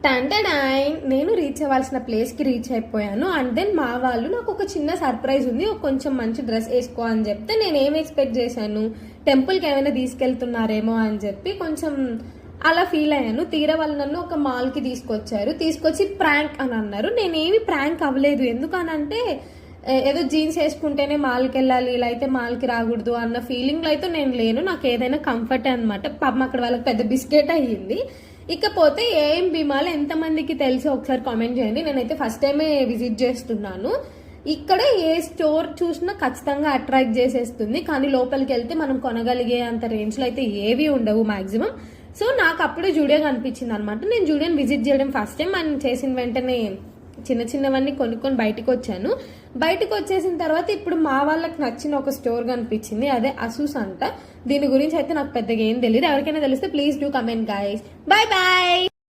టంటడాయ్ నేను రీచ్ అవ్వాల్సిన ప్లేస్కి రీచ్ అయిపోయాను. అండ్ దెన్ మా వాళ్ళు నాకు ఒక చిన్న సర్ప్రైజ్ ఉంది, ఒక కొంచెం మంచి డ్రెస్ వేసుకో అని చెప్తే నేను ఏం ఎక్స్పెక్ట్ చేశాను, టెంపుల్కి ఏమైనా తీసుకెళ్తున్నారేమో అని చెప్పి కొంచెం అలా ఫీల్ అయ్యాను. తీరా వాళ్ళు నన్ను ఒక మాల్కి తీసుకొచ్చి ప్రాంక్ అని అన్నారు. నేనేమి ప్రాంక్ అవ్వలేదు. ఎందుకనంటే ఏదో జీన్స్ వేసుకుంటేనే మాల్కి వెళ్ళాలి, ఇలా అయితే మాల్కి రాకూడదు అన్న ఫీలింగ్లో అయితే నేను లేను. నాకు ఏదైనా కంఫర్ట్ అనమాట. పాపం అక్కడ వాళ్ళకి పెద్ద బిస్కెట్ అయ్యింది. ఇకపోతే ఏఎంబి మాల్ ఎంతమందికి తెలుసో ఒకసారి కామెంట్ చేయండి. నేనైతే ఫస్ట్ టైమే విజిట్ చేస్తున్నాను. ఇక్కడ ఏ స్టోర్ చూసినా ఖచ్చితంగా అట్రాక్ట్ చేసేస్తుంది, కానీ లోపలికి వెళ్తే మనం కొనగలిగే అంత రేంజ్లో అయితే ఏవి ఉండవు మాక్సిమం. సో నాకు అప్పుడే జూడియో కనిపించింది అనమాట. నేను జూడియోని విజిట్ చేయడం ఫస్ట్ టైం. మనం చేసిన వెంటనే చిన్నవన్నీ కొనుక్కొని బయటకు వచ్చాను. బయటకు వచ్చేసిన తర్వాత ఇప్పుడు మా వాళ్ళకి నచ్చిన ఒక స్టోర్ కనిపించింది, అదే అసూస్ అంట. దీని గురించి అయితే నాకు పెద్దగా ఏం తెలియదు. ఎవరికైనా తెలిస్తే please do comment guys. Bye bye.